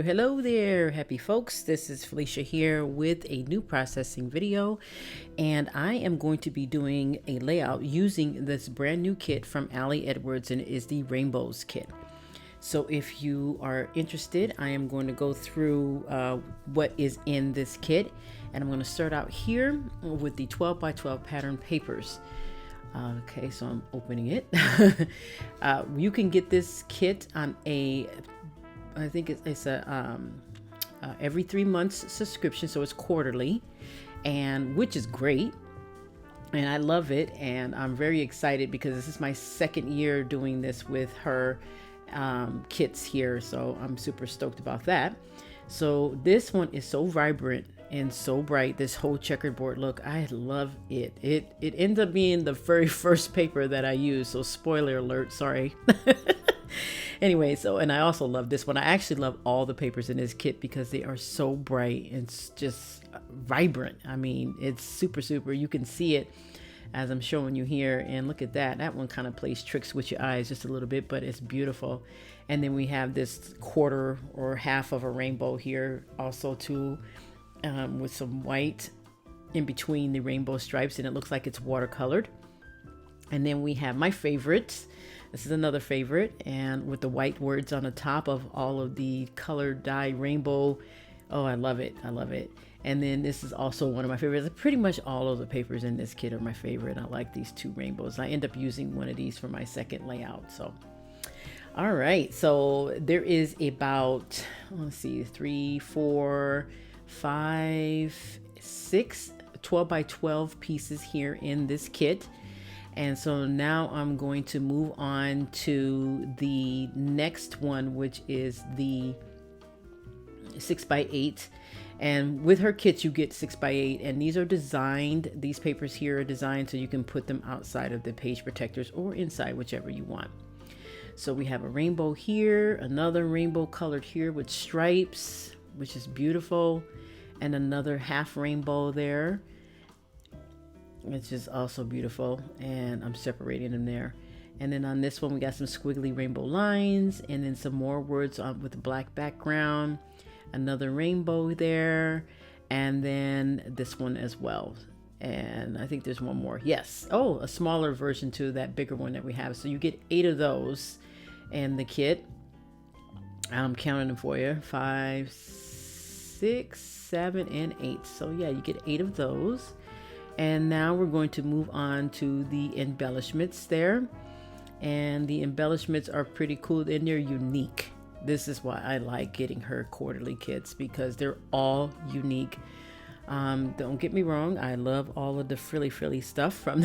Hello there, happy folks. This is Felicia here with a new processing video, and I am going to be doing a layout using this brand new kit from Ali Edwards, and it is the Rainbows kit. So if you are interested, I am going to go through what is in this kit, and I'm going to start out here with the 12 by 12 pattern papers. Okay, so I'm opening it. You can get this kit on I think it's a every 3 months subscription, so it's quarterly, and which is great, and I love it, and I'm very excited because this is my second year doing this with her kits here, so I'm super stoked about that. So this one is so vibrant and so bright, this whole checkerboard look. I love it. It ends up being the very first paper that I use, so spoiler alert, sorry. Anyway, so, and I also love this one. I actually love all the papers in this kit because they are so bright and just vibrant. I mean, it's super. You can see it as I'm showing you here, and look at that. That one kind of plays tricks with your eyes just a little bit, but it's beautiful. And then we have this quarter or half of a rainbow here also too, with some white in between the rainbow stripes, and it looks like it's watercolored. And then we have my favorites. This is another favorite, and with the white words on the top of all of the colored dye rainbow. Oh, I love it. And then this is also one of my favorites. Pretty much all of the papers in this kit are my favorite. I like these two rainbows. I end up using one of these for my second layout. So, all right. So there is about, let's see, 3, 4, 5, 6, 12 by 12 pieces here in this kit. And so now I'm going to move on to the next one, which is the 6 by 8. And with her kits, you get 6 by 8. And these are designed, these papers here are designed so you can put them outside of the page protectors or inside, whichever you want. So we have a rainbow here, another rainbow colored here with stripes, which is beautiful, and another half rainbow there. It's just also beautiful, and I'm separating them there. And then on this one, we got some squiggly rainbow lines, and then some more words on with a black background, another rainbow there, and then this one as well. And I think there's one more. Yes. Oh, a smaller version to that bigger one that we have. So you get 8 of those in the kit. I'm counting them for you. 5, 6, 7, and 8. So yeah, you get 8 of those. And now we're going to move on to the embellishments there. And the embellishments are pretty cool and they're unique. This is why I like getting her quarterly kits, because they're all unique. Don't get me wrong, I love all of the frilly stuff from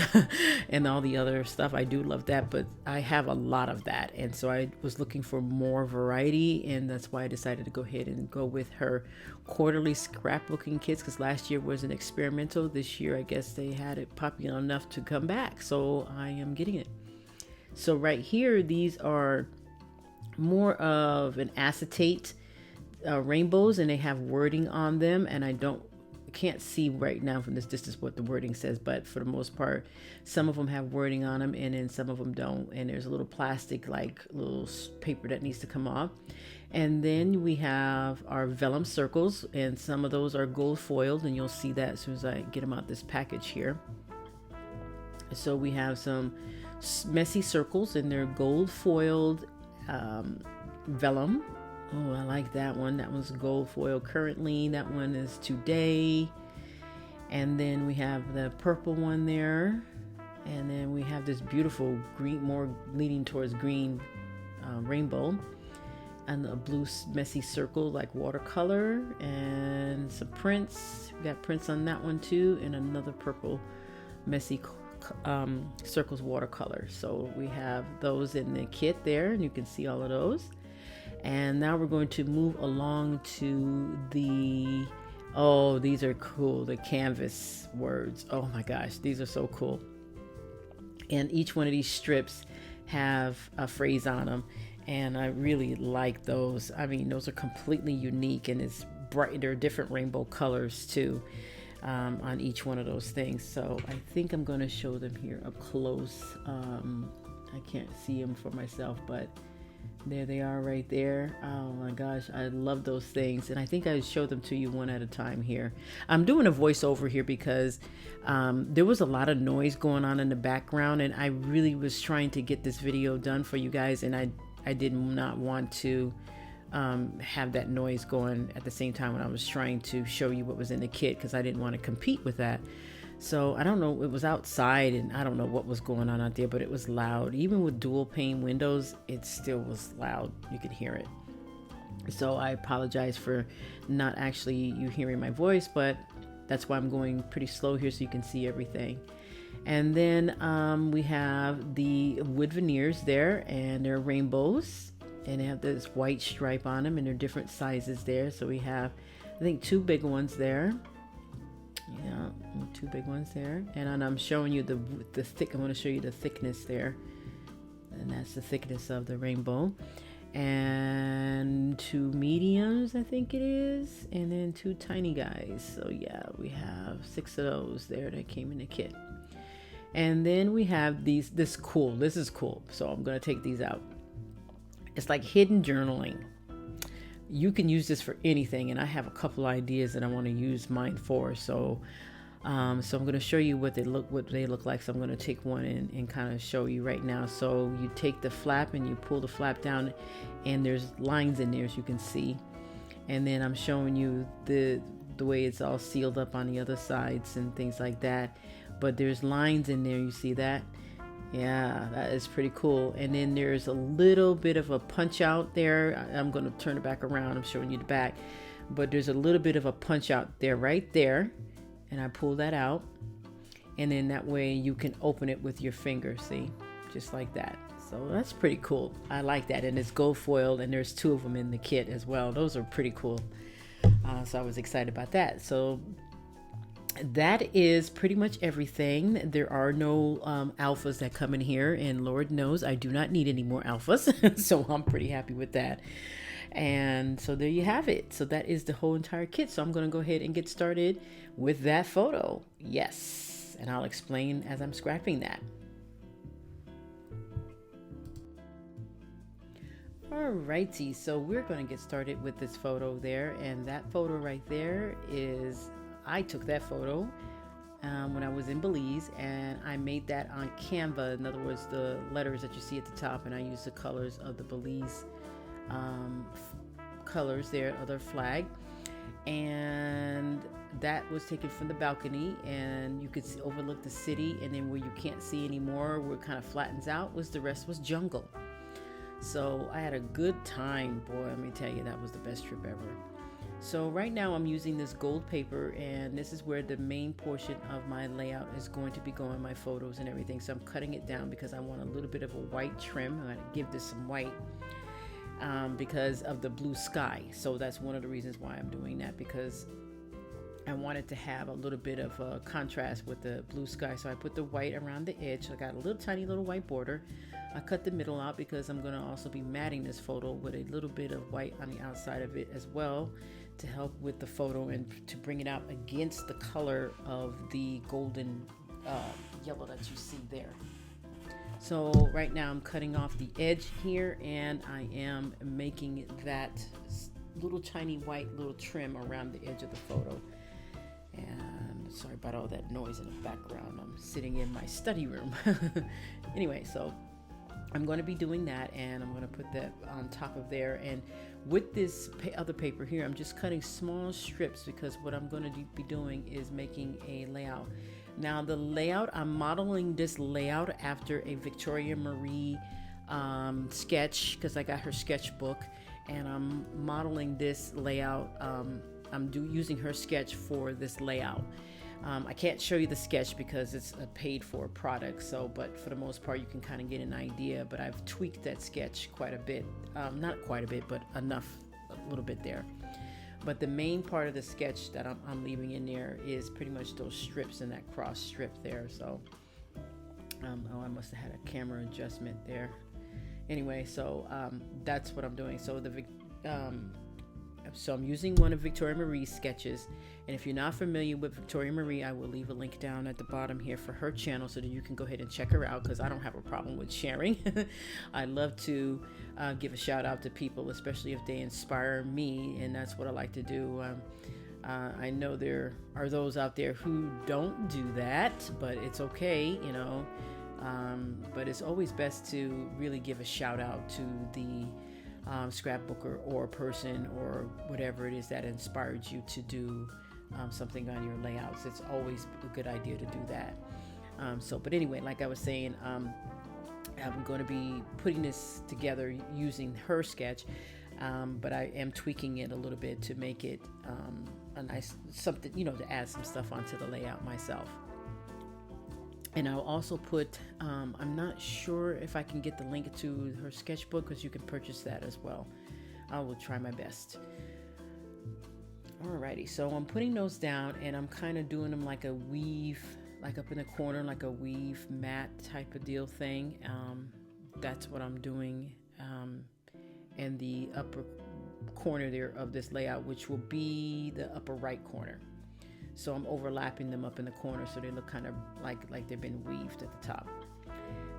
and all the other stuff. I do love that, but I have a lot of that, and so I was looking for more variety, and that's why I decided to go ahead and go with her quarterly scrapbooking kits, because last year was an experimental. This year I guess they had it popular enough to come back, so I am getting it. So right here, these are more of an acetate rainbows, and they have wording on them, and I can't see right now from this distance what the wording says, but for the most part, some of them have wording on them, and then some of them don't, and there's a little plastic, like little paper that needs to come off. And then we have our Vellum Circles, and some of those are gold foiled, and you'll see that as soon as I get them out this package here. So we have some messy circles, and they're gold foiled vellum. Oh, I like that one. That one's gold foil currently. That one is today. And then we have the purple one there. And then we have this beautiful green, more leaning towards green rainbow. And a blue messy circle like watercolor. And some prints. We got prints on that one too. And another purple messy circles watercolor. So we have those in the kit there. And you can see all of those. And now we're going to move along to the, oh, these are cool, the canvas words. Oh my gosh, these are so cool. And each one of these strips have a phrase on them, and I really like those. I mean, those are completely unique, and it's bright. There are different rainbow colors too on each one of those things. So I think I'm going to show them here up close. I can't see them for myself, but There they are right there. Oh my gosh, I love those things. And I think I showed them to you one at a time here. I'm doing a voiceover here because there was a lot of noise going on in the background, and I really was trying to get this video done for you guys, and I did not want to have that noise going at the same time when I was trying to show you what was in the kit, because I didn't want to compete with that. So I don't know, it was outside and I don't know what was going on out there, but it was loud. Even with dual pane windows, it still was loud. You could hear it. So I apologize for not actually you hearing my voice, but that's why I'm going pretty slow here so you can see everything. And then we have the wood veneers there, and they're rainbows, and they have this white stripe on them, and they're different sizes there. So we have, I think, 2 big ones there. Yeah, 2 big ones there, and I'm showing you the thick. I want to show you the thickness there, and that's the thickness of the rainbow. And 2 mediums, I think it is, and then 2 tiny guys. So yeah, we have 6 of those there that came in the kit. And then we have these. This is cool. So I'm gonna take these out. It's like hidden journaling. You can use this for anything, and I have a couple ideas that I want to use mine for. So I'm going to show you what they look like. So I'm going to take one and kind of show you right now. So you take the flap and you pull the flap down, and there's lines in there, as you can see. And then I'm showing you the way it's all sealed up on the other sides and things like that. But there's lines in there. You see that? Yeah, that is pretty cool. And then there's a little bit of a punch out there. I'm going to turn it back around. I'm showing you the back. But there's a little bit of a punch out there, right there. And I pull that out. And then that way you can open it with your finger, see? Just like that. So that's pretty cool. I like that. And it's gold foiled, and there's 2 of them in the kit as well. Those are pretty cool. So I was excited about that. So that is pretty much everything. There are no alphas that come in here, and Lord knows I do not need any more alphas. So I'm pretty happy with that. And so there you have it. So that is the whole entire kit. So I'm going to go ahead and get started with that photo. Yes. And I'll explain as I'm scrapping that. Alrighty, so we're going to get started with this photo there, and that photo right there is, I took that photo when I was in Belize, and I made that on Canva. In other words, the letters that you see at the top, and I used the colors of the Belize colors there, of their flag, and that was taken from the balcony, and you could overlook the city, and then where you can't see anymore, where it kind of flattens out, the rest was jungle. So I had a good time, boy, let me tell you, that was the best trip ever. So right now I'm using this gold paper, and this is where the main portion of my layout is going to be going, my photos and everything. So I'm cutting it down because I want a little bit of a white trim. I'm going to give this some white because of the blue sky. So that's one of the reasons why I'm doing that, because I wanted to have a little bit of a contrast with the blue sky. So I put the white around the edge. So I got a little tiny little white border. I cut the middle out because I'm going to also be matting this photo with a little bit of white on the outside of it as well, to help with the photo and to bring it out against the color of the golden yellow that you see there. So right now I'm cutting off the edge here, and I am making that little tiny white little trim around the edge of the photo. And sorry about all that noise in the background. I'm sitting in my study room. Anyway, so I'm going to be doing that, and I'm going to put that on top of there. And with this other paper here, I'm just cutting small strips, because what I'm going to be doing is making a layout. Now the layout, I'm modeling this layout after a Victoria Marie sketch, because I got her sketchbook, and I'm modeling this layout. I'm using her sketch for this layout. I can't show you the sketch because it's a paid for product, but for the most part you can kind of get an idea, but I've tweaked that sketch quite a bit, not quite a bit, but enough, a little bit there. But the main part of the sketch that I'm leaving in there is pretty much those strips and that cross strip there. So I must have had a camera adjustment there. Anyway, so that's what I'm doing. So So I'm using one of Victoria Marie's sketches. And if you're not familiar with Victoria Marie, I will leave a link down at the bottom here for her channel so that you can go ahead and check her out, because I don't have a problem with sharing. I love to give a shout out to people, especially if they inspire me, and that's what I like to do. I know there are those out there who don't do that, but it's okay, you know. But it's always best to really give a shout out to the scrapbooker or person or whatever it is that inspired you to do something on your layouts. It's always a good idea to do that. But anyway, like I was saying, I'm going to be putting this together using her sketch, but I am tweaking it a little bit to make it a nice something, you know, to add some stuff onto the layout myself. And I'll also put, I'm not sure if I can get the link to her sketchbook, because you can purchase that as well. I will try my best. Alrighty, so I'm putting those down, and I'm kind of doing them like a weave, like up in the corner, like a weave mat type of deal thing. That's what I'm doing in the upper corner there of this layout, which will be the upper right corner. So I'm overlapping them up in the corner so they look kind of like they've been weaved at the top.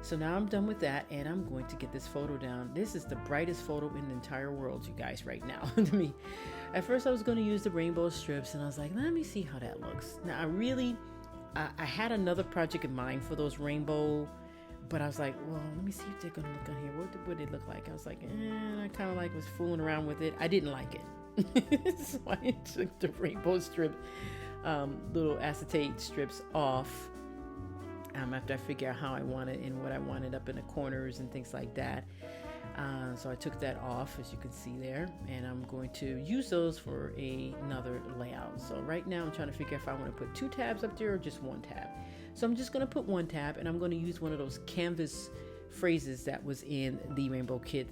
So now I'm done with that, and I'm going to get this photo down. This is the brightest photo in the entire world, you guys, right now to me. At first I was going to use the rainbow strips, and I was like, let me see how that looks. Now I had another project in mind for those rainbow, but I was like, well, let me see if they're going to look on here. What would they look like? I was like, I kind of like was fooling around with it. I didn't like it. So I took the rainbow strip, little acetate strips off after I figure out how I want it and what I wanted up in the corners and things like that. So I took that off, as you can see there, and I'm going to use those for another layout. So right now I'm trying to figure out if I want to put 2 tabs up there or just 1 tab. So I'm just going to put 1 tab, and I'm going to use one of those canvas phrases that was in the Rainbow Kit.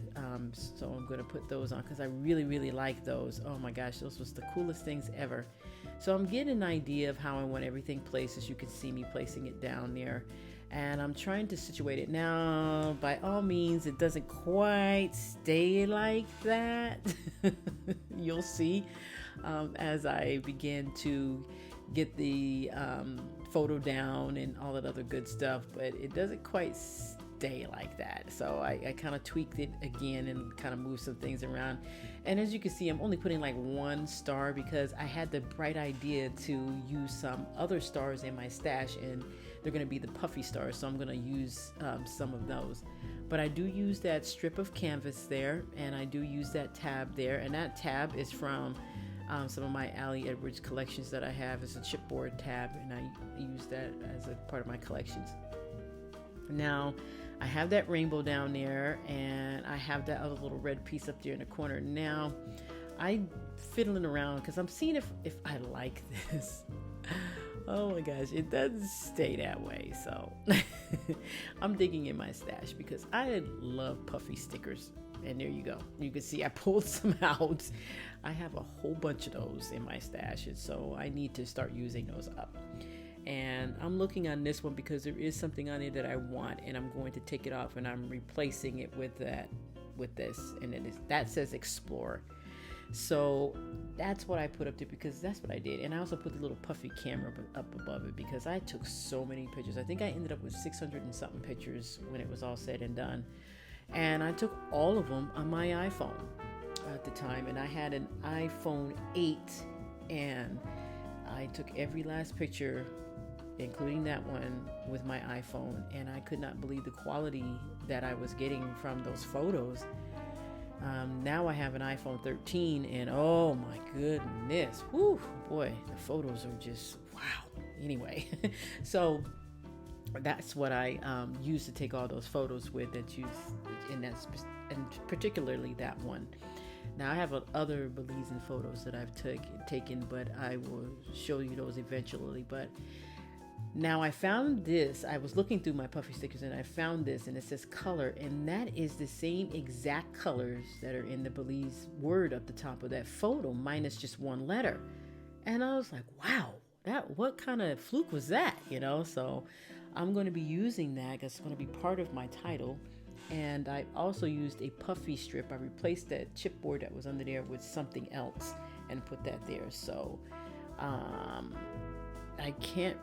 So I'm going to put those on because I really like those. Oh my gosh, those was the coolest things ever. So I'm getting an idea of how I want everything placed, as you can see me placing it down there. And I'm trying to situate it. Now, by all means, it doesn't quite stay like that. You'll see as I begin to get the photo down and all that other good stuff, but it doesn't quite stay like that. So I kind of tweaked it again and kind of moved some things around. And as you can see, I'm only putting like 1 star because I had the bright idea to use some other stars in my stash, and they're going to be the puffy stars, so I'm going to use some of those. But I do use that strip of canvas there, and I do use that tab there, and that tab is from some of my Ali Edwards collections that I have. It's a chipboard tab, and I use that as a part of my collections. Now I have that rainbow down there, and I have that other little red piece up there in the corner. Now I'm fiddling around because I'm seeing if I like this. Oh my gosh, it doesn't stay that way. So I'm digging in my stash because I love puffy stickers. And there you go. You can see I pulled some out. I have a whole bunch of those in my stash, and so I need to start using those up. And I'm looking on this one because there is something on it that I want, and I'm going to take it off, and I'm replacing it with this, and that says Explore. So that's what I put up there because that's what I did. And I also put the little puffy camera up above it because I took so many pictures. I think I ended up with 600 and something pictures when it was all said and done. And I took all of them on my iPhone at the time, and I had an iPhone 8, and I took every last picture, including that one, with my iPhone, and I could not believe the quality that I was getting from those photos. Now I have an iPhone 13, and oh my goodness, whoo, boy, the photos are just wow. Anyway, so that's what I use to take all those photos with, and particularly that one. Now I have other Belizean photos that I've taken, but I will show you those eventually. But now I found this. I was looking through my puffy stickers, and I found this, and it says color, and that is the same exact colors that are in the Belize word up the top of that photo, minus just 1 letter. And I was like, wow, what kind of fluke was that, you know? So I'm going to be using that because it's going to be part of my title. And I also used a puffy strip. I replaced that chipboard that was under there with something else and put that there. So I can't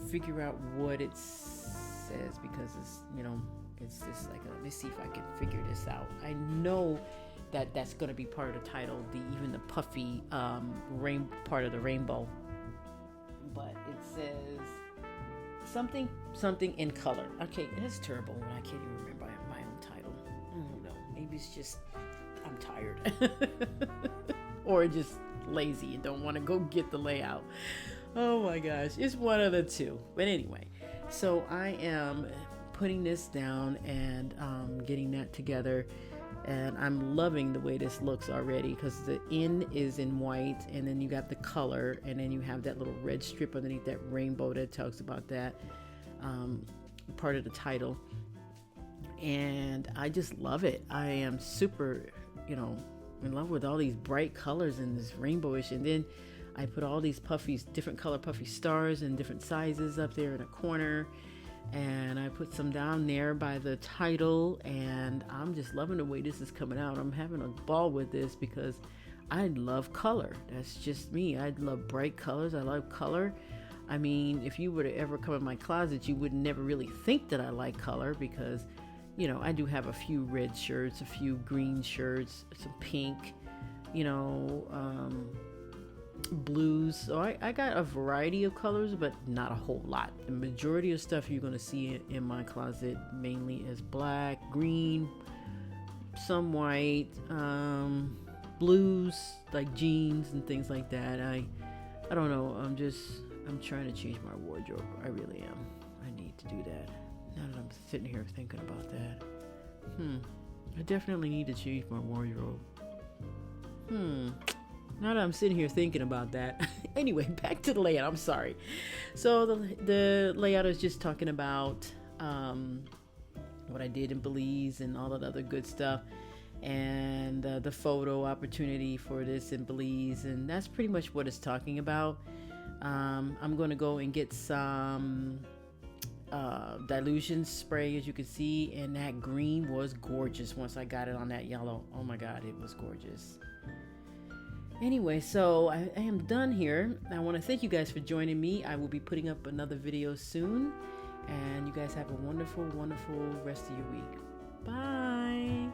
figure out what it says because it's, you know, it's just like, let me see if I can figure this out. I know that that's going to be part of the title, even the puffy part of the rainbow. But it says something in color. Okay, that's terrible when I can't even remember my own title. I don't know. Maybe it's just I'm tired. Or just lazy and don't want to go get the layout. Oh my gosh, it's one of the two. But anyway, so I am putting this down and getting that together, and I'm loving the way this looks already because the N is in white, and then you got the color, and then you have that little red strip underneath that rainbow that talks about that part of the title. And I just love it. I am super, you know, in love with all these bright colors in this rainbowish. And then I put all these different color puffy stars in different sizes up there in a corner, and I put some down there by the title, and I'm just loving the way this is coming out. I'm having a ball with this because I love color. That's just me. I love bright colors. I love color. I mean, if you were to ever come in my closet, you would never really think that I like color because, you know, I do have a few red shirts, a few green shirts, some pink, you know, blues. So I got a variety of colors, but not a whole lot. The majority of stuff you're going to see in my closet mainly is black, green, some white, blues, like jeans and things like that. I don't know. I'm trying to change my wardrobe. I really am. I need to do that. Now that I'm sitting here thinking about that. I definitely need to change my wardrobe. Now that I'm sitting here thinking about that. Anyway, back to the layout. I'm sorry. So the layout is just talking about what I did in Belize and all that other good stuff. And the photo opportunity for this in Belize. And that's pretty much what it's talking about. I'm going to go and get some dilution spray, as you can see, and that green was gorgeous once I got it on that yellow. Oh my god, it was gorgeous. Anyway, so I am done here. I want to thank you guys for joining me. I will be putting up another video soon, and you guys have a wonderful rest of your week. Bye.